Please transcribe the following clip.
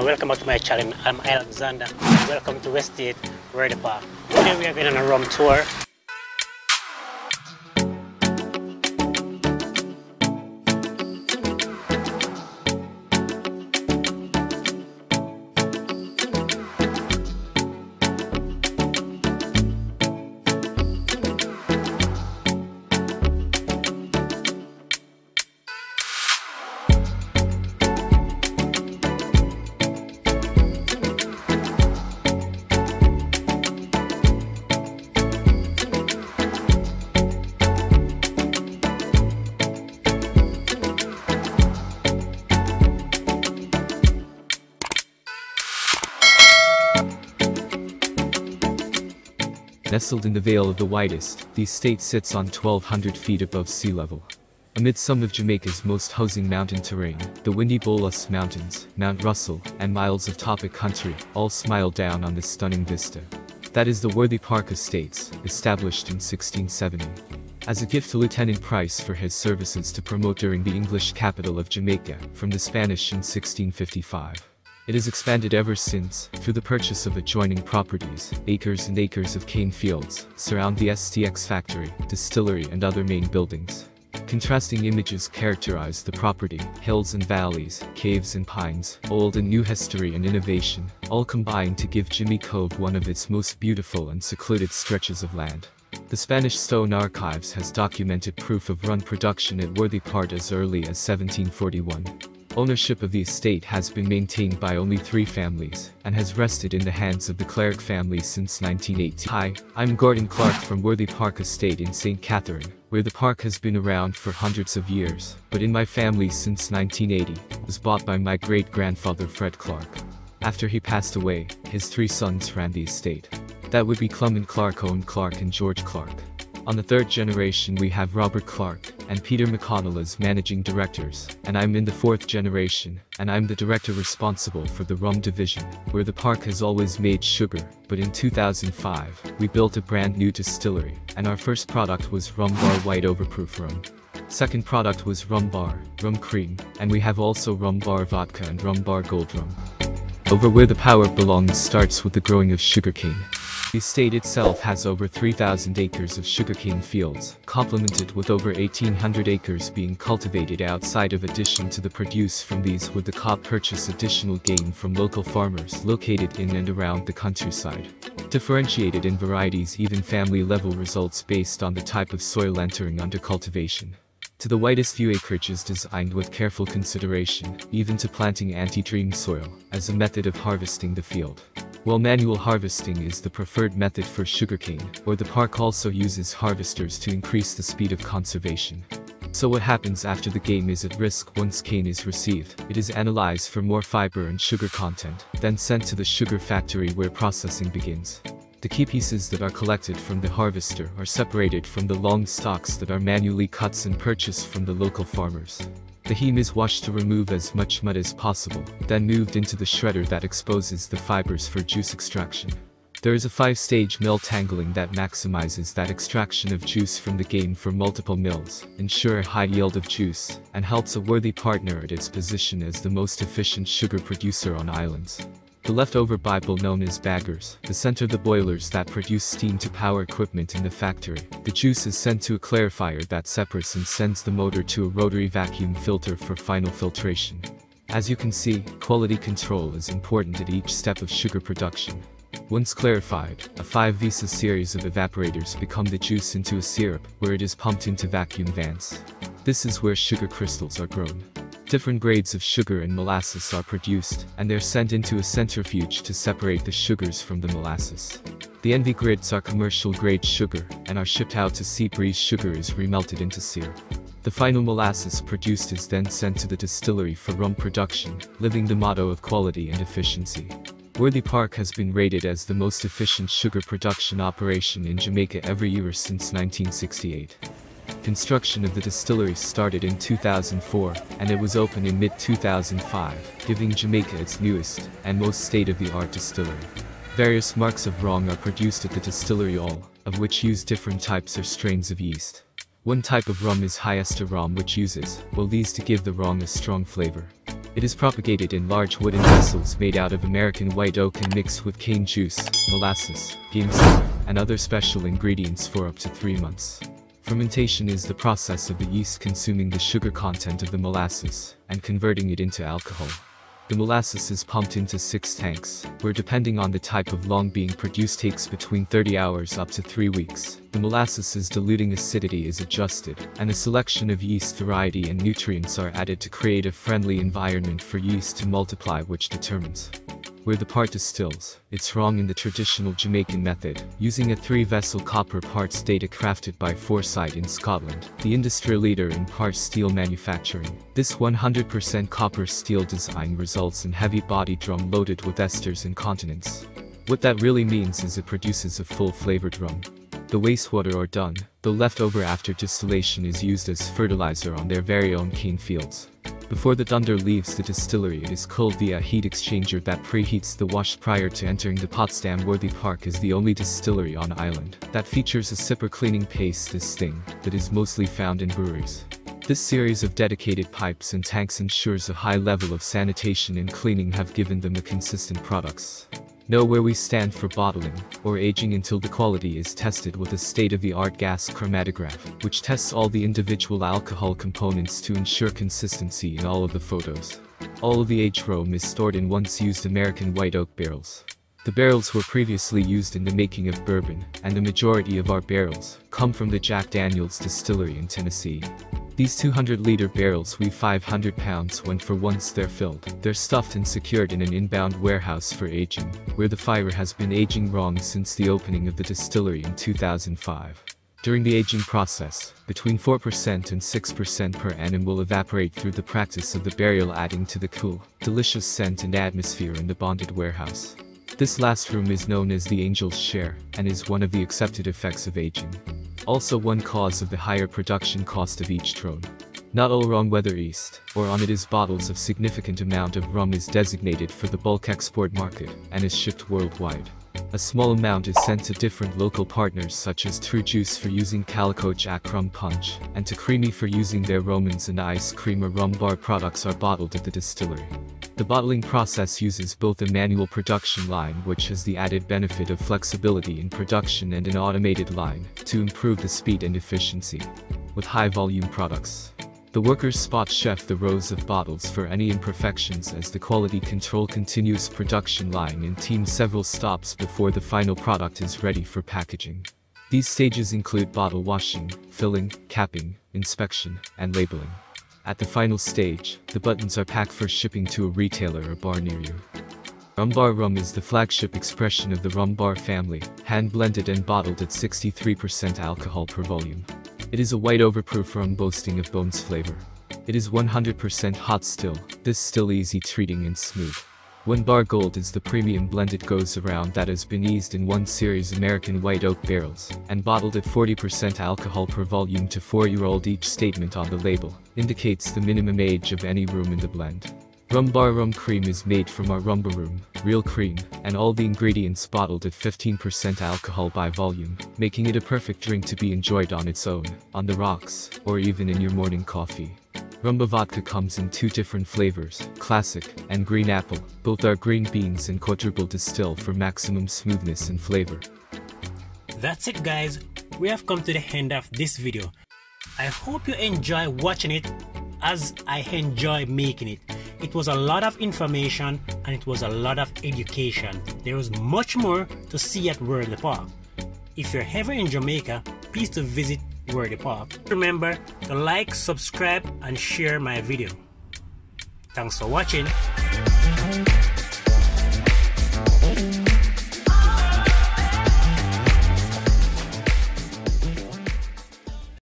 welcome back to my channel. I'm Alexander. Welcome to Westgate, Worthy Park. Today we are going on a rum tour. Nestled in the Vale of the Widest, the estate sits on 1,200 feet above sea level. Amid some of Jamaica's most housing mountain terrain, the windy Bolas Mountains, Mount Russell, and miles of topic country, all smile down on this stunning vista. That is the Worthy Park Estates, established in 1670. As a gift to Lieutenant Price for his services to promote during the English capital of Jamaica, from the Spanish in 1655. It has expanded ever since, through the purchase of adjoining properties. Acres and acres of cane fields surround the STX factory, distillery and other main buildings. Contrasting images characterize the property: hills and valleys, caves and pines, old and new history and innovation, all combine to give Jimmy Cove one of its most beautiful and secluded stretches of land. The Spanish Stone Archives has documented proof of rum production at Worthy Park as early as 1741. Ownership of the estate has been maintained by only 3 families, and has rested in the hands of the Clarke family since 1980. Hi, I'm Gordon Clarke from Worthy Park Estate in St. Catherine, where the park has been around for hundreds of years, but in my family since 1980, was bought by my great-grandfather Fred Clarke. After he passed away, his 3 sons ran the estate. That would be Clement Clarke, Owen Clarke and George Clarke. On the 3rd generation we have Robert Clarke and Peter McConnell as managing directors, and I'm in the 4th generation, and I'm the director responsible for the rum division, where the park has always made sugar, but in 2005, we built a brand new distillery, and our first product was Rum Bar White Overproof Rum. Second product was Rum Bar, Rum Cream, and we have also Rum Bar Vodka and Rum Bar Gold Rum. Over where the power belongs starts with the growing of sugarcane. The estate itself has over 3,000 acres of sugarcane fields, complemented with over 1,800 acres being cultivated outside. Of addition to the produce from these, would the COP purchase additional gain from local farmers located in and around the countryside. Differentiated in varieties, even family-level results based on the type of soil entering under cultivation. To the widest view, acreage is designed with careful consideration, even to planting anti-dream soil, as a method of harvesting the field. While manual harvesting is the preferred method for sugarcane, or the park also uses harvesters to increase the speed of conservation. So what happens after the game is at risk. Once cane is received, it is analyzed for more fiber and sugar content, then sent to the sugar factory where processing begins. The key pieces that are collected from the harvester are separated from the long stalks that are manually cut and purchased from the local farmers. The heme is washed to remove as much mud as possible, then moved into the shredder that exposes the fibers for juice extraction. There is a 5-stage mill tangling that maximizes that extraction of juice from the game for multiple mills, ensure a high yield of juice, and helps a worthy partner at its position as the most efficient sugar producer on islands. The leftover Bible known as baggers, the center the boilers that produce steam to power equipment in the factory. The juice is sent to a clarifier that separates and sends the motor to a rotary vacuum filter for final filtration. As you can see, quality control is important at each step of sugar production. Once clarified, a 5 Visa series of evaporators become the juice into a syrup, where it is pumped into vacuum vans. This is where sugar crystals are grown. Different grades of sugar and molasses are produced, and they're sent into a centrifuge to separate the sugars from the molasses. The NV grids are commercial-grade sugar, and are shipped out to sea breeze. Sugar is remelted into syrup. The final molasses produced is then sent to the distillery for rum production, living the motto of quality and efficiency. Worthy Park has been rated as the most efficient sugar production operation in Jamaica every year since 1968. Construction of the distillery started in 2004, and it was opened in mid-2005, giving Jamaica its newest and most state-of-the-art distillery. Various marks of rum are produced at the distillery, all of which use different types or strains of yeast. One type of rum is high ester rum, which uses, well, these to give the rum a strong flavor. It is propagated in large wooden vessels made out of American white oak and mixed with cane juice, molasses, game soda, and other special ingredients for up to 3 months. Fermentation is the process of the yeast consuming the sugar content of the molasses and converting it into alcohol. The molasses is pumped into 6 tanks, where depending on the type of long being produced takes between 30 hours up to 3 weeks. The molasses' diluting acidity is adjusted, and a selection of yeast variety and nutrients are added to create a friendly environment for yeast to multiply, which determines where the part distills. It's wrong in the traditional Jamaican method, using a 3-vessel copper parts data crafted by Foresight in Scotland, the industry leader in parts steel manufacturing. This 100% copper steel design results in heavy body drum loaded with esters and continents. What that really means is it produces a full flavored rum. The wastewater or dung, though left over after distillation, is used as fertilizer on their very own cane fields. Before the dunder leaves the distillery, it is cooled via a heat exchanger that preheats the wash prior to entering the Potsdam. Worthy Park is the only distillery on island that features a sipper cleaning paste, this thing that is mostly found in breweries. This series of dedicated pipes and tanks ensures a high level of sanitation and cleaning have given them a consistent products. Know where we stand for bottling or aging until the quality is tested with a state-of-the-art gas chromatograph, which tests all the individual alcohol components to ensure consistency in all of the photos. All of the aged rum is stored in once-used American white oak barrels. The barrels were previously used in the making of bourbon, and the majority of our barrels come from the Jack Daniel's distillery in Tennessee. These 200-liter barrels weigh 500 pounds when for once they're filled. They're stuffed and secured in an inbound warehouse for aging, where the fire has been aging rum since the opening of the distillery in 2005. During the aging process, between 4% and 6% per annum will evaporate through the practice of the burial, adding to the cool, delicious scent and atmosphere in the bonded warehouse. This last room is known as the angel's share, and is one of the accepted effects of aging. Also one cause of the higher production cost of each drone. Not all rum, whether east or on it, is bottles of significant amount of rum is designated for the bulk export market and is shipped worldwide. A small amount is sent to different local partners such as True Juice for using Calico Jack Rum Punch, and to Creamy for using their Romans and Ice Cream or Rum Bar products are bottled at the distillery. The bottling process uses both a manual production line, which has the added benefit of flexibility in production, and an automated line, to improve the speed and efficiency. With high-volume products, the workers spot chef the rows of bottles for any imperfections as the quality control continuous production line and team several stops before the final product is ready for packaging. These stages include bottle washing, filling, capping, inspection, and labeling. At the final stage, the buttons are packed for shipping to a retailer or bar near you. Rum Bar rum is the flagship expression of the Rum Bar family, hand-blended and bottled at 63% alcohol per volume. It is a white overproof rum boasting of bones flavor. It is 100% hot still, this still easy treating and smooth. 1 Bar Gold is the premium blended goes around that has been aged in 1 series American white oak barrels, and bottled at 40% alcohol per volume to 4-year-old. Each statement on the label indicates the minimum age of any rum in the blend. Rum Bar rum cream is made from our Rumba Room, real cream, and all the ingredients bottled at 15% alcohol by volume, making it a perfect drink to be enjoyed on its own, on the rocks, or even in your morning coffee. Rumba vodka comes in 2 different flavors, classic and green apple. Both are green beans and quadruple distill for maximum smoothness and flavor. That's it, guys. We have come to the end of this video. I hope you enjoy watching it as I enjoy making it. It was a lot of information and it was a lot of education. There was much more to see at World Park. If you're ever in Jamaica, please to visit World Park. Remember to like, subscribe and share my video. Thanks for watching.